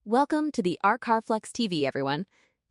Welcome to the Arcarflex TV, everyone.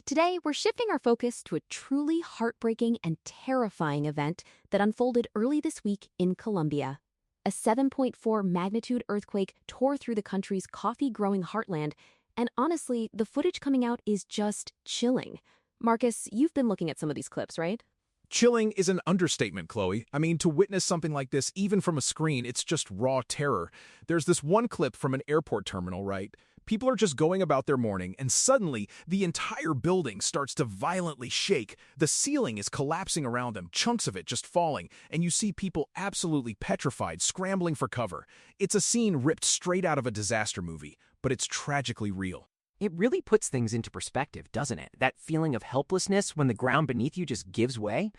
Today, we're shifting our focus to a truly heartbreaking and terrifying event that unfolded early this week in Colombia. A 7.4 magnitude earthquake tore through the country's coffee-growing heartland, and honestly, the footage coming out is just chilling. Marcus, you've been looking at some of these clips, right? Chilling is an understatement, Chloe. I mean, to witness something like this, even from a screen, it's just raw terror. There's this one clip from an airport terminal, right? People are just going about their morning, and suddenly, the entire building starts to violently shake. The ceiling is collapsing around them, chunks of it just falling, and you see people absolutely petrified, scrambling for cover. It's a scene ripped straight out of a disaster movie, but it's tragically real. It really puts things into perspective, doesn't it? That feeling of helplessness when the ground beneath you just gives way.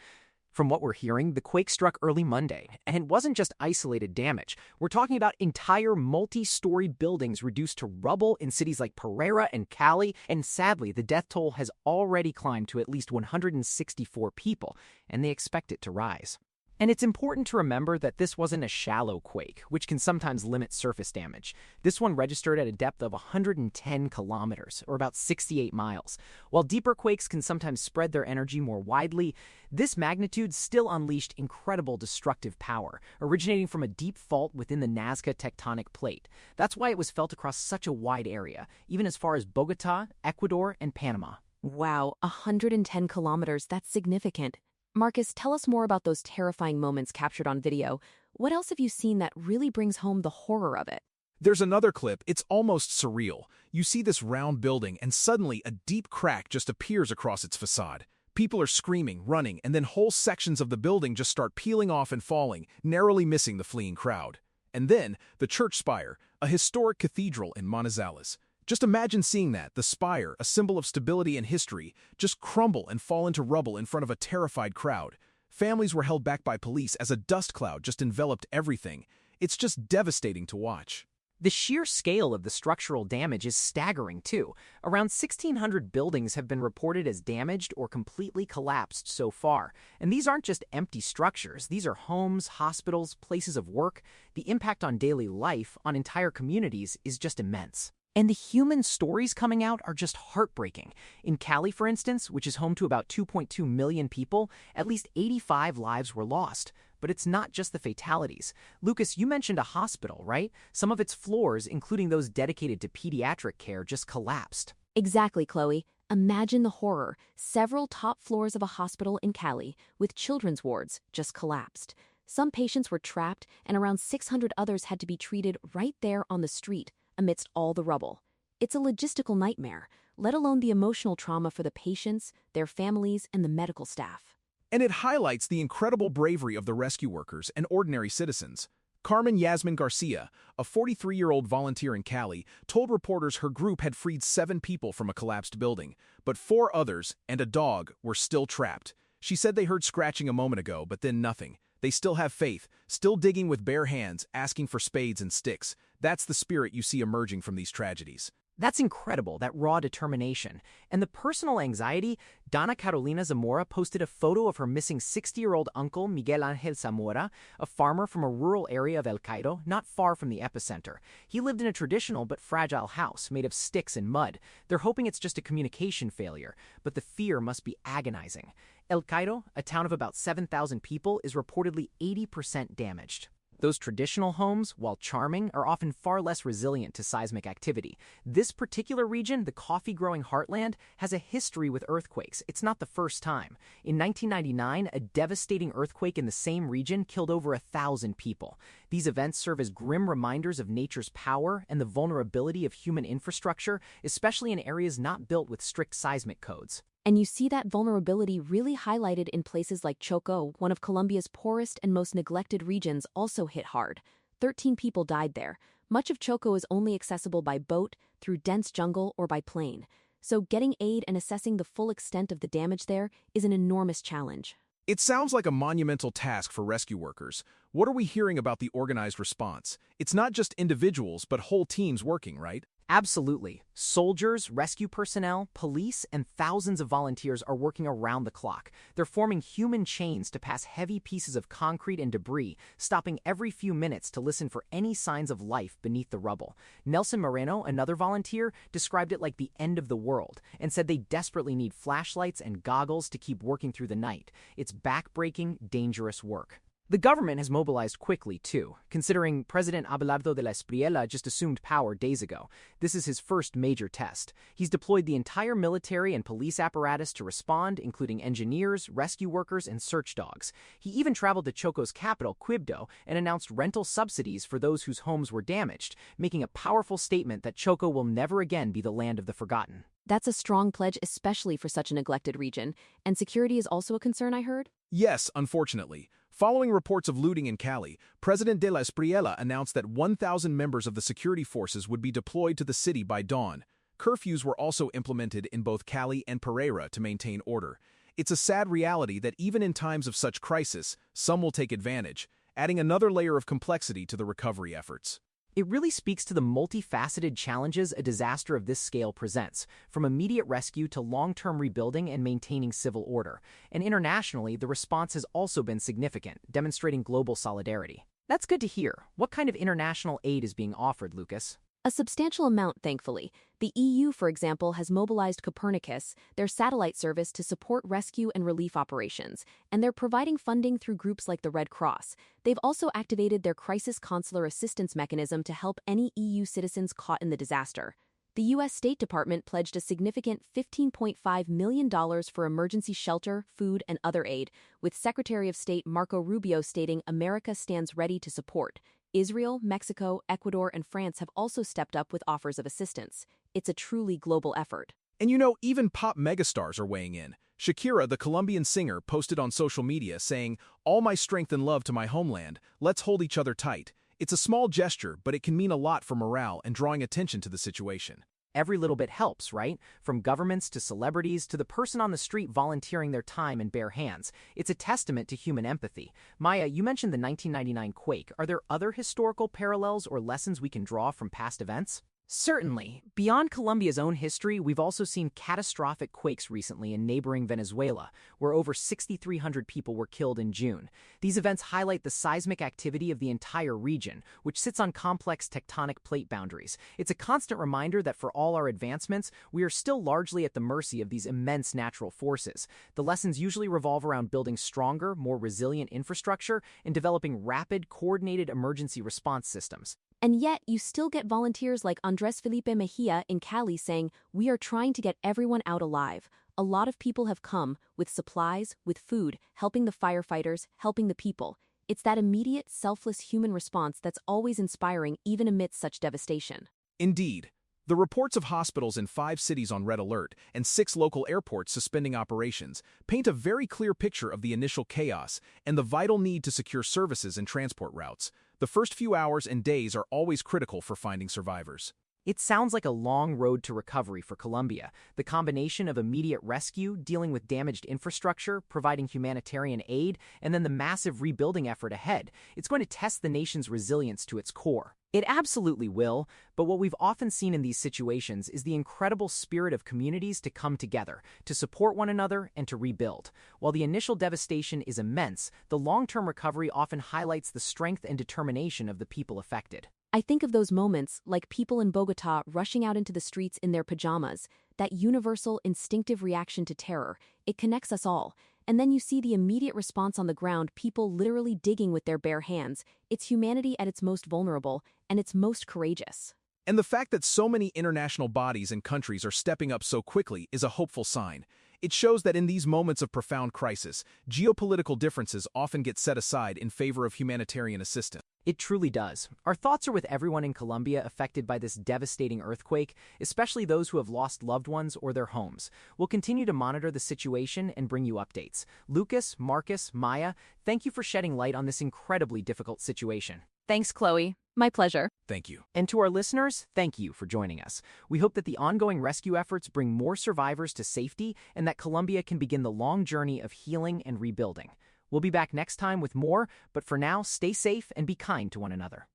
From what we're hearing, the quake struck early Monday, and it wasn't just isolated damage. We're talking about entire multi-story buildings reduced to rubble in cities like Pereira and Cali, and sadly, the death toll has already climbed to at least 164 people, and they expect it to rise. And it's important to remember that this wasn't a shallow quake, which can sometimes limit surface damage. This one registered at a depth of 110 kilometers, or about 68 miles. While deeper quakes can sometimes spread their energy more widely, this magnitude still unleashed incredible destructive power, originating from a deep fault within the Nazca tectonic plate. That's why it was felt across such a wide area, even as far as Bogota, Ecuador, and Panama. Wow, 110 kilometers, that's significant. Marcus, tell us more about those terrifying moments captured on video. What else have you seen that really brings home the horror of it? There's another clip. It's almost surreal. You see this round building, and suddenly a deep crack just appears across its facade. People are screaming, running, and then whole sections of the building just start peeling off and falling, narrowly missing the fleeing crowd. And then, the church spire, a historic cathedral in Manizales. Just imagine seeing that, the spire, a symbol of stability and history, just crumble and fall into rubble in front of a terrified crowd. Families were held back by police as a dust cloud just enveloped everything. It's just devastating to watch. The sheer scale of the structural damage is staggering, too. Around 1,600 buildings have been reported as damaged or completely collapsed so far. And these aren't just empty structures. These are homes, hospitals, places of work. The impact on daily life, on entire communities, is just immense. And the human stories coming out are just heartbreaking. In Cali, for instance, which is home to about 2.2 million people, at least 85 lives were lost. But it's not just the fatalities. Lucas, you mentioned a hospital, right? Some of its floors, including those dedicated to pediatric care, just collapsed. Exactly, Chloe. Imagine the horror. Several top floors of a hospital in Cali, with children's wards, just collapsed. Some patients were trapped, and around 600 others had to be treated right there on the street, amidst all the rubble. It's a logistical nightmare, let alone the emotional trauma for the patients, their families, and the medical staff. And it highlights the incredible bravery of the rescue workers and ordinary citizens. Carmen Yasmin Garcia, a 43-year-old volunteer in Cali, told reporters her group had freed 7 people from a collapsed building, but 4 others and a dog were still trapped. She said they heard scratching a moment ago, but then nothing. They still have faith, still digging with bare hands, asking for spades and sticks. That's the spirit you see emerging from these tragedies. That's incredible, that raw determination. And the personal anxiety, Donna Carolina Zamora posted a photo of her missing 60-year-old uncle, Miguel Angel Zamora, a farmer from a rural area of El Cairo, not far from the epicenter. He lived in a traditional but fragile house made of sticks and mud. They're hoping it's just a communication failure, but the fear must be agonizing. El Cairo, a town of about 7,000 people, is reportedly 80% damaged. Those traditional homes, while charming, are often far less resilient to seismic activity. This particular region, the coffee-growing heartland, has a history with earthquakes. It's not the first time. In 1999, a devastating earthquake in the same region killed over 1,000 people. These events serve as grim reminders of nature's power and the vulnerability of human infrastructure, especially in areas not built with strict seismic codes. And you see that vulnerability really highlighted in places like Choco, one of Colombia's poorest and most neglected regions, also hit hard. 13 people died there. Much of Choco is only accessible by boat, through dense jungle, or by plane. So getting aid and assessing the full extent of the damage there is an enormous challenge. It sounds like a monumental task for rescue workers. What are we hearing about the organized response? It's not just individuals, but whole teams working, right? Absolutely. Soldiers, rescue personnel, police, and thousands of volunteers are working around the clock. They're forming human chains to pass heavy pieces of concrete and debris, stopping every few minutes to listen for any signs of life beneath the rubble. Nelson Moreno, another volunteer, described it like the end of the world and said they desperately need flashlights and goggles to keep working through the night. It's backbreaking, dangerous work. The government has mobilized quickly, too, considering President Abelardo de la Espriella just assumed power days ago. This is his first major test. He's deployed the entire military and police apparatus to respond, including engineers, rescue workers, and search dogs. He even traveled to Choco's capital, Quibdó, and announced rental subsidies for those whose homes were damaged, making a powerful statement that Choco will never again be the land of the forgotten. That's a strong pledge, especially for such a neglected region. And security is also a concern, I heard? Yes, unfortunately. Following reports of looting in Cali, President de la Espriella announced that 1,000 members of the security forces would be deployed to the city by dawn. Curfews were also implemented in both Cali and Pereira to maintain order. It's a sad reality that even in times of such crisis, some will take advantage, adding another layer of complexity to the recovery efforts. It really speaks to the multifaceted challenges a disaster of this scale presents, from immediate rescue to long-term rebuilding and maintaining civil order. And internationally, the response has also been significant, demonstrating global solidarity. That's good to hear. What kind of international aid is being offered, Lucas? A substantial amount, thankfully. The EU, for example, has mobilized Copernicus, their satellite service, to support rescue and relief operations, and they're providing funding through groups like the Red Cross. They've also activated their crisis consular assistance mechanism to help any EU citizens caught in the disaster. The U.S. State Department pledged a significant $15.5 million for emergency shelter, food, and other aid, with Secretary of State Marco Rubio stating America stands ready to support. Israel, Mexico, Ecuador, and France have also stepped up with offers of assistance. It's a truly global effort. And you know, even pop megastars are weighing in. Shakira, the Colombian singer, posted on social media saying, "All my strength and love to my homeland, let's hold each other tight." It's a small gesture, but it can mean a lot for morale and drawing attention to the situation. Every little bit helps, right? From governments to celebrities to the person on the street volunteering their time in bare hands. It's a testament to human empathy. Maya, you mentioned the 1999 Quake. Are there other historical parallels or lessons we can draw from past events? Certainly. Beyond Colombia's own history, we've also seen catastrophic quakes recently in neighboring Venezuela, where over 6,300 people were killed in June. These events highlight the seismic activity of the entire region, which sits on complex tectonic plate boundaries. It's a constant reminder that for all our advancements, we are still largely at the mercy of these immense natural forces. The lessons usually revolve around building stronger, more resilient infrastructure and developing rapid, coordinated emergency response systems. And yet, you still get volunteers like Andres Felipe Mejia in Cali saying, "We are trying to get everyone out alive." A lot of people have come, with supplies, with food, helping the firefighters, helping the people. It's that immediate, selfless human response that's always inspiring even amidst such devastation. Indeed. The reports of hospitals in 5 cities on red alert and 6 local airports suspending operations paint a very clear picture of the initial chaos and the vital need to secure services and transport routes. The first few hours and days are always critical for finding survivors. It sounds like a long road to recovery for Colombia. The combination of immediate rescue, dealing with damaged infrastructure, providing humanitarian aid, and then the massive rebuilding effort ahead. It's going to test the nation's resilience to its core. It absolutely will, but what we've often seen in these situations is the incredible spirit of communities to come together, to support one another, and to rebuild. While the initial devastation is immense, the long-term recovery often highlights the strength and determination of the people affected. I think of those moments, like people in Bogota rushing out into the streets in their pajamas, that universal, instinctive reaction to terror. It connects us all. And then you see the immediate response on the ground, people literally digging with their bare hands. It's humanity at its most vulnerable, and its most courageous. And the fact that so many international bodies and countries are stepping up so quickly is a hopeful sign. It shows that in these moments of profound crisis, geopolitical differences often get set aside in favor of humanitarian assistance. It truly does. Our thoughts are with everyone in Colombia affected by this devastating earthquake, especially those who have lost loved ones or their homes. We'll continue to monitor the situation and bring you updates. Lucas, Marcus, Maya, thank you for shedding light on this incredibly difficult situation. Thanks, Chloe. My pleasure. Thank you. And to our listeners, thank you for joining us. We hope that the ongoing rescue efforts bring more survivors to safety and that Colombia can begin the long journey of healing and rebuilding. We'll be back next time with more, but for now, stay safe and be kind to one another.